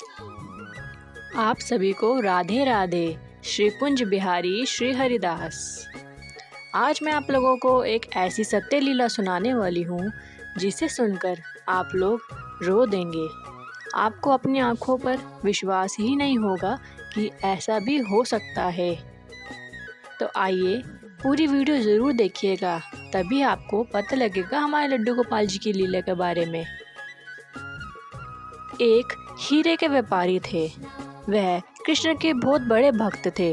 आप सभी को राधे राधे। श्री कुंज बिहारी श्री हरिदास। आज मैं आप लोगों को एक ऐसी सत्य लीला सुनाने वाली हूँ जिसे सुनकर आप लोग रो देंगे। आपको अपनी आँखों पर विश्वास ही नहीं होगा कि ऐसा भी हो सकता है। तो आइए पूरी वीडियो ज़रूर देखिएगा, तभी आपको पता लगेगा हमारे लड्डू गोपाल जी की लीला के बारे में। एक हीरे के व्यापारी थे। वह कृष्ण के बहुत बड़े भक्त थे।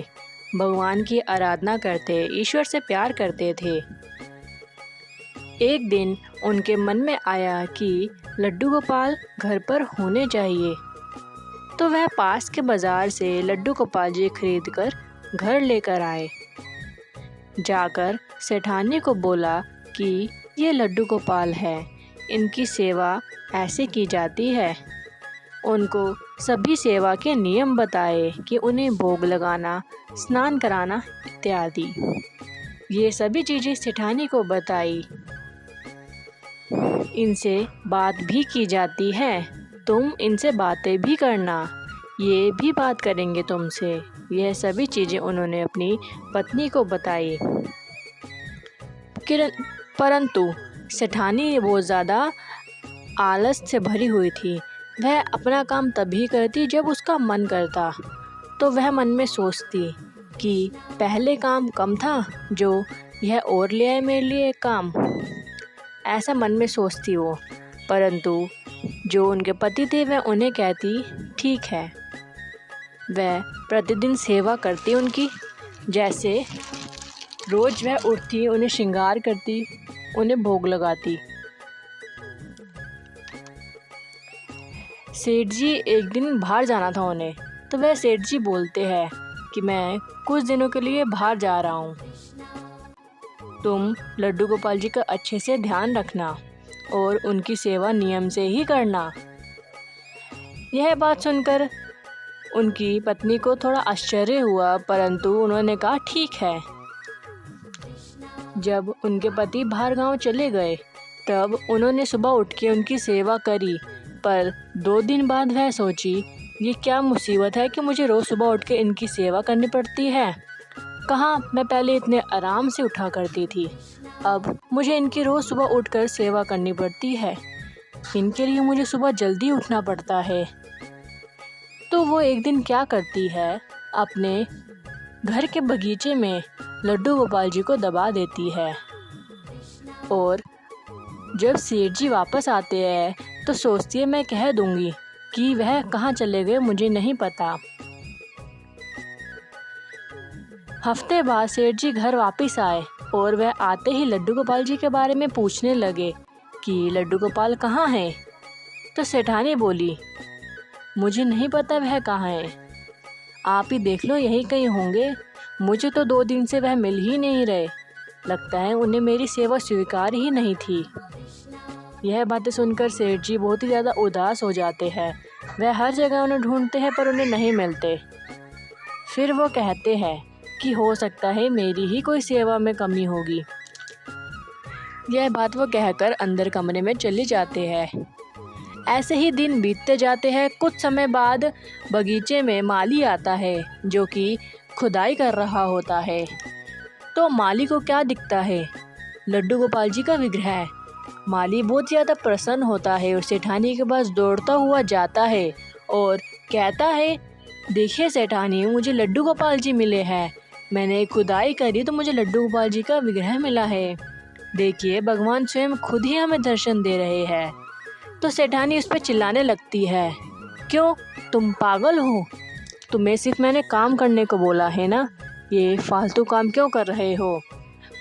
भगवान की आराधना करते, ईश्वर से प्यार करते थे। एक दिन उनके मन में आया कि लड्डू गोपाल घर पर होने चाहिए, तो वह पास के बाजार से लड्डू गोपाल जी खरीदकर घर लेकर आए। जाकर सेठानी को बोला कि ये लड्डू गोपाल है, इनकी सेवा ऐसे की जाती है। उनको सभी सेवा के नियम बताए कि उन्हें भोग लगाना, स्नान कराना इत्यादि। ये सभी चीज़ें सेठानी को बताई। इनसे बात भी की जाती है, तुम इनसे बातें भी करना, ये भी बात करेंगे तुमसे। यह सभी चीज़ें उन्होंने अपनी पत्नी को बताई। परंतु सेठानी बहुत ज़्यादा आलस से भरी हुई थी। वह अपना काम तभी करती जब उसका मन करता। तो वह मन में सोचती कि पहले काम कम था, जो यह और ले आए मेरे लिए काम। ऐसा मन में सोचती वो। परंतु जो उनके पति थे वह उन्हें कहती ठीक है। वह प्रतिदिन सेवा करती उनकी, जैसे रोज़ वह उठती, उन्हें श्रृंगार करती, उन्हें भोग लगाती। सेठ जी एक दिन बाहर जाना था उन्हें, तो वह सेठ जी बोलते हैं कि मैं कुछ दिनों के लिए बाहर जा रहा हूँ, तुम लड्डू गोपाल जी का अच्छे से ध्यान रखना और उनकी सेवा नियम से ही करना। यह बात सुनकर उनकी पत्नी को थोड़ा आश्चर्य हुआ, परंतु उन्होंने कहा ठीक है। जब उनके पति बाहर गांव चले गए, तब उन्होंने सुबह उठ के उनकी सेवा करी। पर 2 दिन बाद वह सोची, ये क्या मुसीबत है कि मुझे रोज़ सुबह उठ के इनकी सेवा करनी पड़ती है। कहाँ मैं पहले इतने आराम से उठा करती थी, अब मुझे इनकी रोज़ सुबह उठकर सेवा करनी पड़ती है। इनके लिए मुझे सुबह जल्दी उठना पड़ता है। तो वो एक दिन क्या करती है, अपने घर के बगीचे में लड्डू गोपाल जी को दबा देती है। और जब सेठ जी वापस आते हैं तो सोचती है मैं कह दूंगी कि वह कहाँ चले गए, मुझे नहीं पता। हफ्ते बाद सेठ जी घर वापस आए और वह आते ही लड्डू गोपाल जी के बारे में पूछने लगे कि लड्डू गोपाल कहाँ हैं। तो सेठानी बोली, मुझे नहीं पता वह कहाँ है, आप ही देख लो, यहीं कहीं होंगे। मुझे तो 2 दिन से वह मिल ही नहीं रहे, लगता है उन्हें मेरी सेवा स्वीकार ही नहीं थी। यह बातें सुनकर सेठ जी बहुत ही ज़्यादा उदास हो जाते हैं। वह हर जगह उन्हें ढूंढते हैं पर उन्हें नहीं मिलते। फिर वो कहते हैं कि हो सकता है मेरी ही कोई सेवा में कमी होगी। यह बात वो कहकर अंदर कमरे में चले जाते हैं। ऐसे ही दिन बीतते जाते हैं। कुछ समय बाद बगीचे में माली आता है, जो कि खुदाई कर रहा होता है। तो माली को क्या दिखता है, लड्डू गोपाल जी का विग्रह। माली बहुत ज़्यादा प्रसन्न होता है और सेठानी के पास दौड़ता हुआ जाता है और कहता है, देखिए सेठानी, मुझे लड्डू गोपाल जी मिले हैं। मैंने खुदाई करी तो मुझे लड्डू गोपाल जी का विग्रह मिला है। देखिए, भगवान स्वयं खुद ही हमें दर्शन दे रहे हैं। तो सेठानी उस पर चिल्लाने लगती है, क्यों, तुम पागल हो? तुम्हें सिर्फ मैंने काम करने को बोला है ना, ये फालतू काम क्यों कर रहे हो?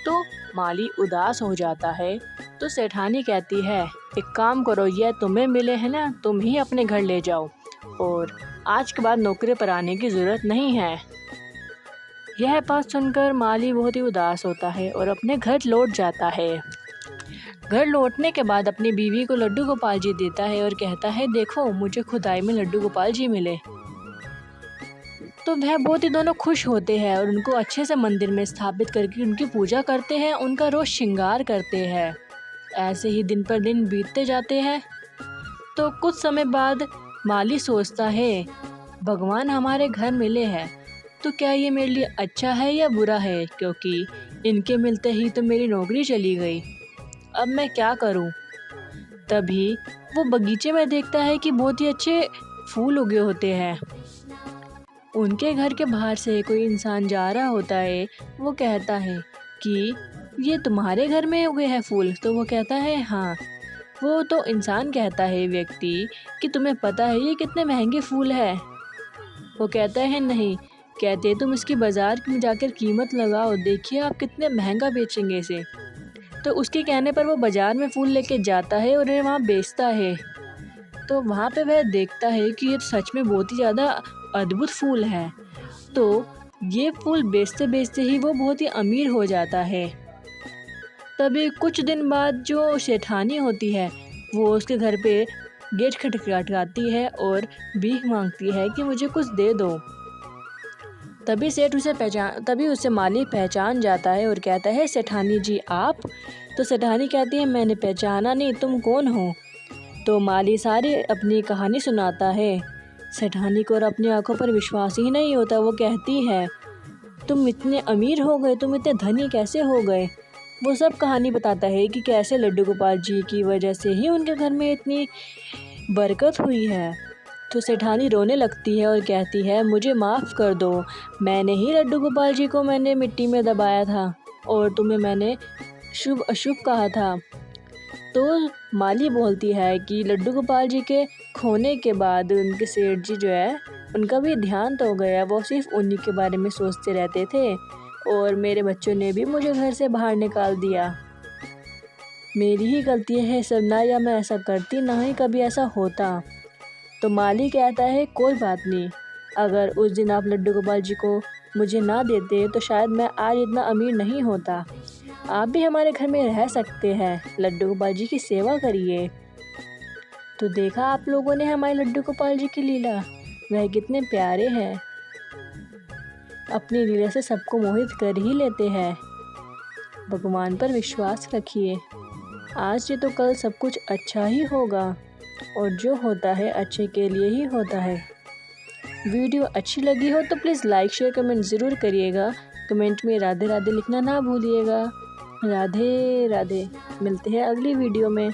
तो माली उदास हो जाता है। तो सेठानी कहती है, एक काम करो, यह तुम्हें मिले हैं ना, तुम ही अपने घर ले जाओ और आज के बाद नौकरी पर आने की ज़रूरत नहीं है। यह बात सुनकर माली बहुत ही उदास होता है और अपने घर लौट जाता है। घर लौटने के बाद अपनी बीवी को लड्डू गोपाल जी देता है और कहता है, देखो, मुझे खुदाई में लड्डू गोपाल जी मिले। तो वह बहुत ही दोनों खुश होते हैं और उनको अच्छे से मंदिर में स्थापित करके उनकी पूजा करते हैं, उनका रोज़ श्रृंगार करते हैं। ऐसे ही दिन पर दिन बीतते जाते हैं। तो कुछ समय बाद माली सोचता है, भगवान हमारे घर मिले हैं तो क्या ये मेरे लिए अच्छा है या बुरा है, क्योंकि इनके मिलते ही तो मेरी नौकरी चली गई। अब मैं क्या करूं? तभी वो बगीचे में देखता है कि बहुत ही अच्छे फूल उगे होते हैं। उनके घर के बाहर से कोई इंसान जा रहा होता है। वो कहता है कि ये तुम्हारे घर में उगे हैं फूल? तो वो कहता है हाँ। वो तो इंसान कहता है व्यक्ति कि तुम्हें पता है ये कितने महंगे फूल है? वो कहता है नहीं। कहते तुम इसकी बाज़ार में जाकर कीमत लगाओ, देखिए आप कितने महंगा बेचेंगे इसे। तो उसके कहने पर वो बाज़ार में फूल लेके जाता है और उन्हें वहाँ बेचता है। तो वहाँ पे वह देखता है कि ये सच में बहुत ही ज़्यादा अद्भुत फूल है। तो ये फूल बेचते बेचते ही वो बहुत ही अमीर हो जाता है। तभी कुछ दिन बाद जो सेठानी होती है वो उसके घर पे गेट खटखटाती है और भीख मांगती है कि मुझे कुछ दे दो। तभी उसे माली पहचान जाता है और कहता है सेठानी जी आप? तो सेठानी कहती है मैंने पहचाना नहीं, तुम कौन हो? तो माली सारी अपनी कहानी सुनाता है। सेठानी को और अपनी आंखों पर विश्वास ही नहीं होता। वो कहती है तुम इतने अमीर हो गए, तुम इतने धनी कैसे हो गए? वो सब कहानी बताता है कि कैसे लड्डू गोपाल जी की वजह से ही उनके घर में इतनी बरकत हुई है। तो सेठानी रोने लगती है और कहती है मुझे माफ़ कर दो, मैंने ही लड्डू गोपाल जी को मैंने मिट्टी में दबाया था और तुम्हें मैंने शुभ अशुभ कहा था। तो माली बोलती है कि लड्डू गोपाल जी के खोने के बाद उनके सेठ जी जो है उनका भी ध्यान तो हो गया, वो सिर्फ उन्हीं के बारे में सोचते रहते थे और मेरे बच्चों ने भी मुझे घर से बाहर निकाल दिया। मेरी ही गलती है सब, ना या मैं ऐसा करती ना ही कभी ऐसा होता। तो माली कहता है कोई बात नहीं, अगर उस दिन आप लड्डू गोपाल जी को मुझे ना देते तो शायद मैं आज इतना अमीर नहीं होता। आप भी हमारे घर में रह सकते हैं, लड्डू गोपाल जी की सेवा करिए। तो देखा आप लोगों ने हमारे लड्डू गोपाल जी की लीला, वह कितने प्यारे हैं, अपनी लीला से सबको मोहित कर ही लेते हैं। भगवान पर विश्वास रखिए, आज नहीं तो कल सब कुछ अच्छा ही होगा और जो होता है अच्छे के लिए ही होता है। वीडियो अच्छी लगी हो तो प्लीज़ लाइक शेयर कमेंट ज़रूर करिएगा। कमेंट में राधे राधे लिखना ना भूलिएगा। राधे राधे। मिलते हैं अगली वीडियो में।